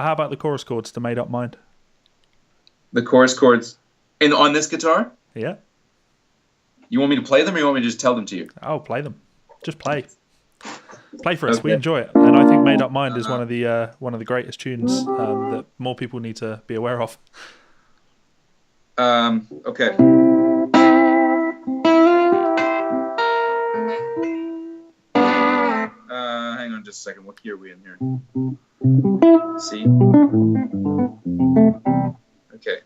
how about the chorus chords to Made Up Mind? The chorus chords on this guitar? Yeah. You want me to play them, or you want me to just tell them to you? Oh, play them. Just play. Play for us. Okay. We enjoy it, and I think "Made Up Mind" is one of the greatest tunes that more people need to be aware of. Okay. Hang on just a second. What key are we in here? C. Okay.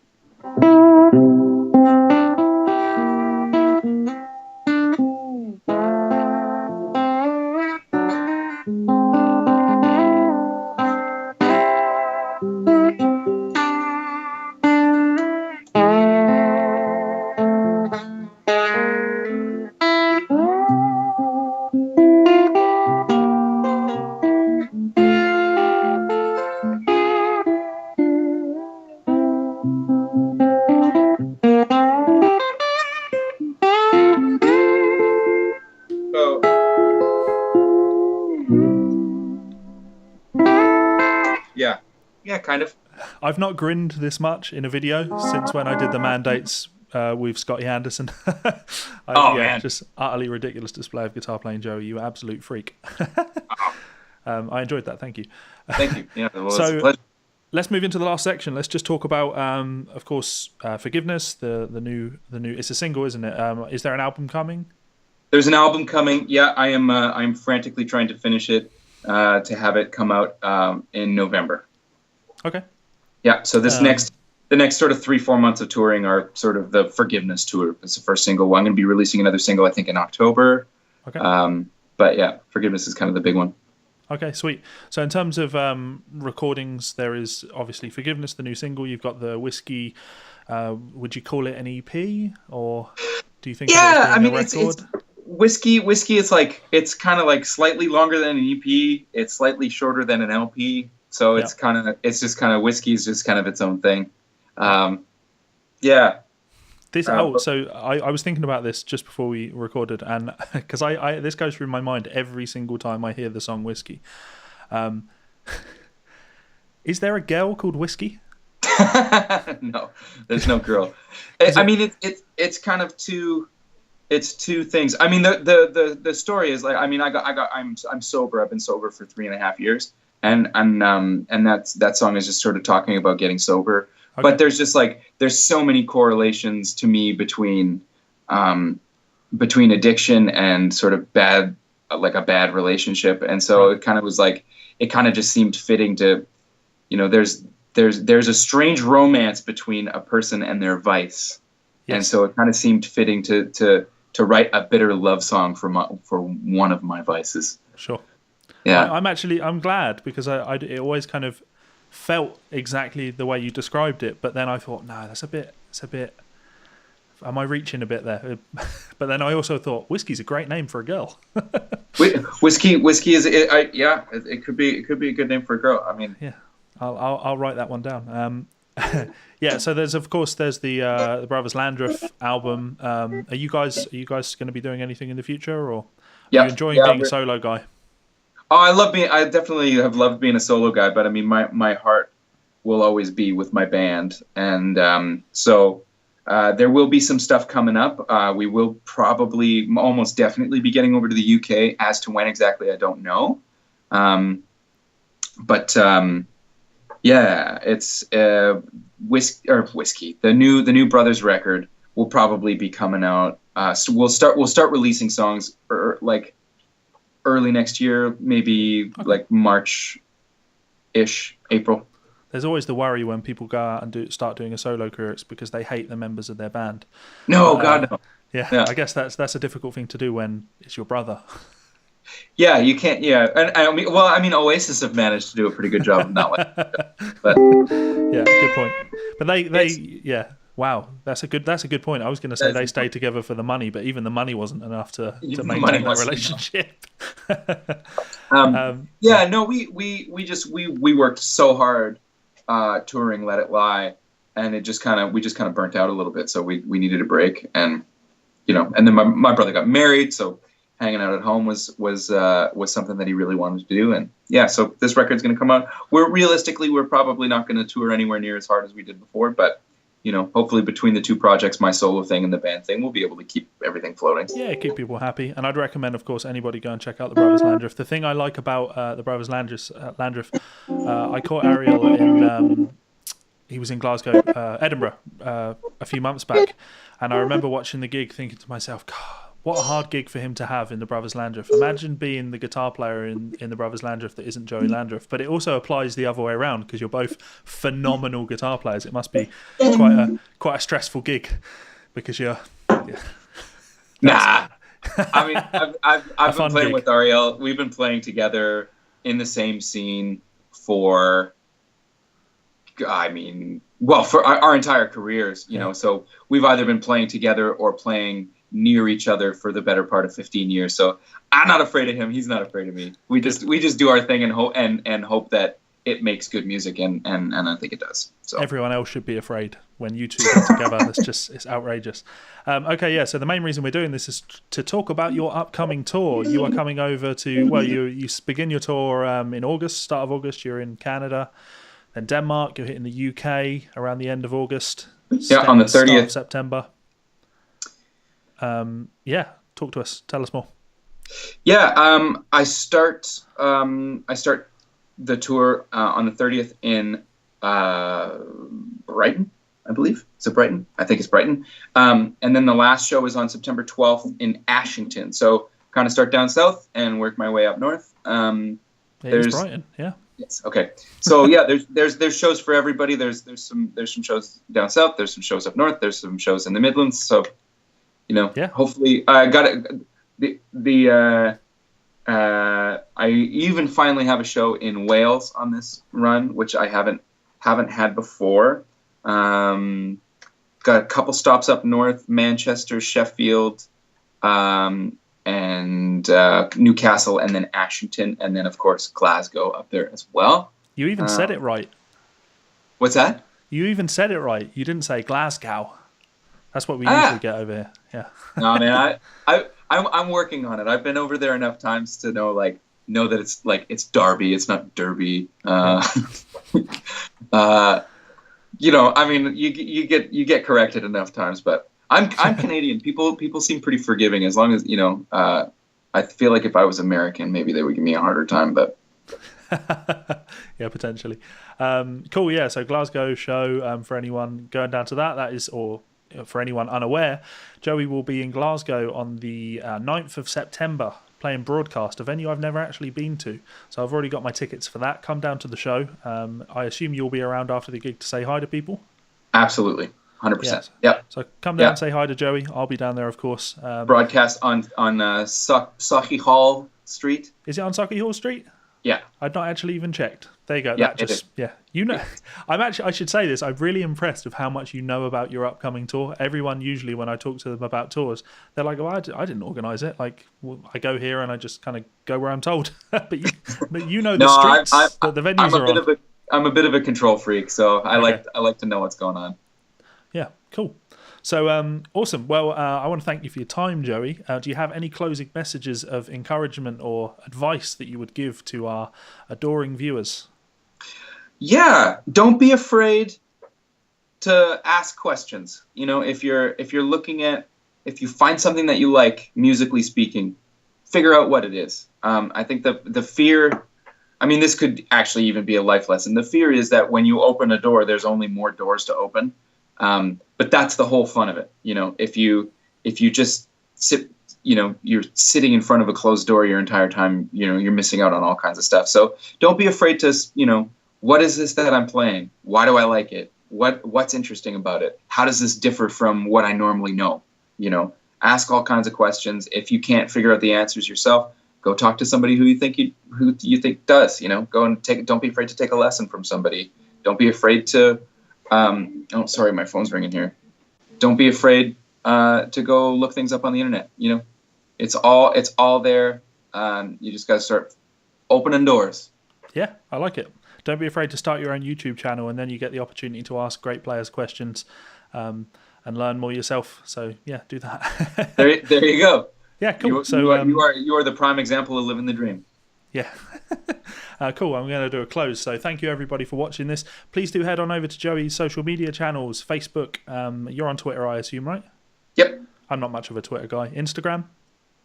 Yeah, kind of. I've not grinned this much in a video since when I did the Mandates with Scotty Anderson. Man. Just utterly ridiculous display of guitar playing, Joey. You absolute freak. I enjoyed that. Thank you. Thank you. Yeah, well, so it's a pleasure. Let's move into the last section. Let's just talk about, of course, Forgiveness. The new. It's a single, isn't it? Is there an album coming? There's an album coming. Yeah, I'm frantically trying to finish it to have it come out in November. Okay. Yeah, so the next sort of 3-4 months of touring are sort of the Forgiveness tour. It's the first single. Well, I'm going to be releasing another single, I think, in October. Okay. But yeah, Forgiveness is kind of the big one. Okay, sweet. So in terms of recordings, there is obviously Forgiveness, the new single. You've got the Whiskey. Would you call it an EP, or do you think? Yeah, I mean, it's Whiskey. It's like, it's kind of like slightly longer than an EP. It's slightly shorter than an LP. So it's just kind of Whiskey is just kind of its own thing. Yeah. So I was thinking about this just before we recorded, and because this goes through my mind every single time I hear the song Whiskey. Is there a girl called Whiskey? No, there's no girl. I mean, it's kind of two things. I mean, the story is like, I mean, I'm sober. I've been sober for 3.5 years. And that song is just sort of talking about getting sober. Okay. But there's so many correlations to me between addiction and sort of bad relationship. And so it kind of was like, it kind of just seemed fitting to, you know, there's a strange romance between a person and their vice. Yes. And so it kind of seemed fitting to write a bitter love song for one of my vices. Sure. Yeah, I'm glad, because it always kind of felt exactly the way you described it, but then I thought, no, it's a bit. Am I reaching a bit there? But then I also thought Whiskey's a great name for a girl. Whiskey is it could be a good name for a girl. I mean, yeah, I'll write that one down. Yeah, so there's the Brothers Landreth album. Are you guys going to be doing anything in the future, or are you enjoying being a solo guy? Oh, I definitely have loved being a solo guy, but I mean, my heart will always be with my band. And so there will be some stuff coming up. We will probably almost definitely be getting over to the UK. As to when exactly, I don't know. But it's Whiskey. The new Brothers record will probably be coming out. So we'll start releasing songs, early next year, maybe like March-ish, April. There's always the worry when people go out and start doing a solo career. It's because they hate the members of their band. No, God, no. Yeah, I guess that's a difficult thing to do when it's your brother. Yeah, you can't. Yeah, and I mean, Oasis have managed to do a pretty good job of not like, but yeah, good point. But yeah, wow, that's a good point. I was going to say they stayed together for the money, but even the money wasn't enough to maintain that relationship. No, we worked so hard touring Let It Lie, and we just kind of burnt out a little bit, so we needed a break, and and then my brother got married, so hanging out at home was something that he really wanted to do, and so this record's going to come out. We're probably not going to tour anywhere near as hard as we did before, but hopefully between the two projects, my solo thing and the band thing, we'll be able to keep everything floating. Yeah, keep people happy. And I'd recommend, of course, anybody go and check out the Brothers Landreth. The thing I like about the Brothers Landreth, I caught Ariel he was in Glasgow, Edinburgh, a few months back, and I remember watching the gig thinking to myself, God, what a hard gig for him to have in the Brothers Landreth. Imagine being the guitar player in the Brothers Landreth that isn't Joey Landreth. But it also applies the other way around because you're both phenomenal guitar players. It must be quite a stressful gig because you're. Yeah. Nah, I mean, I've been playing with Ariel. We've been playing together in the same scene for for our entire careers. So we've either been playing together or playing near each other for the better part of 15 years. So I'm not afraid of him. He's not afraid of me. We just do our thing and hope that it makes good music, and I think it does. So everyone else should be afraid when you two get together. It's outrageous. So the main reason we're doing this is to talk about your upcoming tour. You are coming over to you begin your tour in August, start of August. You're in Canada, then Denmark. You're hitting the UK around the end of August. On the 30th start of September. Talk to us. Tell us more. I start the tour on the 30th in Brighton, I believe. Is it Brighton? I think it's Brighton. And then the last show is on September 12th in Ashington. So kind of start down south and work my way up north. There's Brighton, yeah. Yes. Okay. So there's shows for everybody. There's some shows down south. There's some shows up north. There's some shows in the Midlands. So hopefully I got it. I even finally have a show in Wales on this run, which I haven't had before. Got a couple stops up north: Manchester, Sheffield, and Newcastle, and then Ashington, and then of course Glasgow up there as well. You even said it right. What's that? You even said it right. You didn't say Glasgow. That's what we usually get over here. Yeah. No, man, I'm working on it. I've been over there enough times to know that it's Derby. It's not Derby. You get corrected enough times, but I'm Canadian. People seem pretty forgiving as long as I feel like if I was American, maybe they would give me a harder time, but. Yeah, potentially. Cool. Yeah. So Glasgow show for anyone going down to that is or. For anyone unaware, Joey will be in Glasgow on the 9th of September playing Broadcast, a venue I've never actually been to. So I've already got my tickets for that. Come down to the show. I assume you'll be around after the gig to say hi to people? Absolutely. 100%. Yes. Yep. So come down and say hi to Joey. I'll be down there, of course. Broadcast on Sauchiehall Street. Is it on Sauchiehall Street? Yeah. I'd not actually even checked. There you go. Yeah, I should say this. I'm really impressed with how much you know about your upcoming tour. Everyone usually, when I talk to them about tours, they're like, "Oh, I didn't organise it. Like, I go here and I just kind of go where I'm told." but you know the streets that the venues are on. I'm a bit of a control freak, so I like to know what's going on. Yeah, cool. So awesome. Well, I want to thank you for your time, Joey. Do you have any closing messages of encouragement or advice that you would give to our adoring viewers? Yeah, don't be afraid to ask questions. If you find something that you like, musically speaking, figure out what it is. I think the fear, this could actually even be a life lesson. The fear is that when you open a door, there's only more doors to open. But that's the whole fun of it. If you just sit you're sitting in front of a closed door your entire time. You're missing out on all kinds of stuff. So don't be afraid to, what is this that I'm playing? Why do I like it? What's interesting about it? How does this differ from what I normally know? Ask all kinds of questions. If you can't figure out the answers yourself, go talk to somebody who you think does. Go and don't be afraid to take a lesson from somebody. Don't be afraid to. Oh, sorry, my phone's ringing here. Don't be afraid to go look things up on the internet. It's all there. You just got to start opening doors. Yeah, I like it. Don't be afraid to start your own YouTube channel, and then you get the opportunity to ask great players questions and learn more yourself. So yeah, do that. there you go. Yeah, cool. You are the prime example of living the dream. Yeah. Cool. I'm going to do a close. So thank you everybody for watching this. Please do head on over to Joey's social media channels, Facebook. You're on Twitter, I assume, right? Yep. I'm not much of a Twitter guy. Instagram?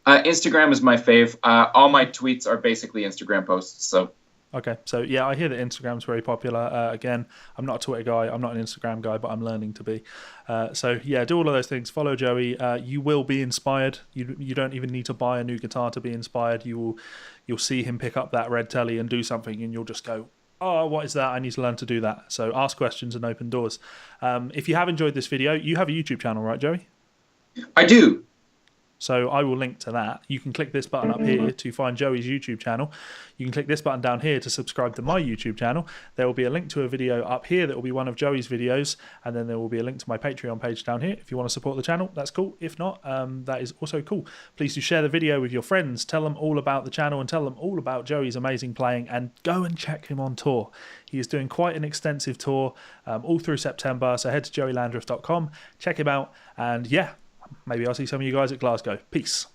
Instagram is my fave. All my tweets are basically Instagram posts. So. Okay, so yeah, I hear that Instagram's very popular. Again, I'm not a Twitter guy, I'm not an Instagram guy, but I'm learning to be. So yeah, do all of those things. Follow Joey. You will be inspired. You don't even need to buy a new guitar to be inspired. You'll see him pick up that red telly and do something, and you'll just go, oh, what is that? I need to learn to do that. So ask questions and open doors. If you have enjoyed this video, you have a YouTube channel, right, Joey? I do. So I will link to that. You can click this button up here to find Joey's YouTube channel. You can click this button down here to subscribe to my YouTube channel. There will be a link to a video up here that will be one of Joey's videos, and then there will be a link to my Patreon page down here. If you want to support the channel, that's cool. If not, that is also cool. Please do share the video with your friends. Tell them all about the channel and tell them all about Joey's amazing playing, and go and check him on tour. He is doing quite an extensive tour all through September, so head to joeylandreth.com, check him out, and yeah, maybe I'll see some of you guys at Glasgow. Peace.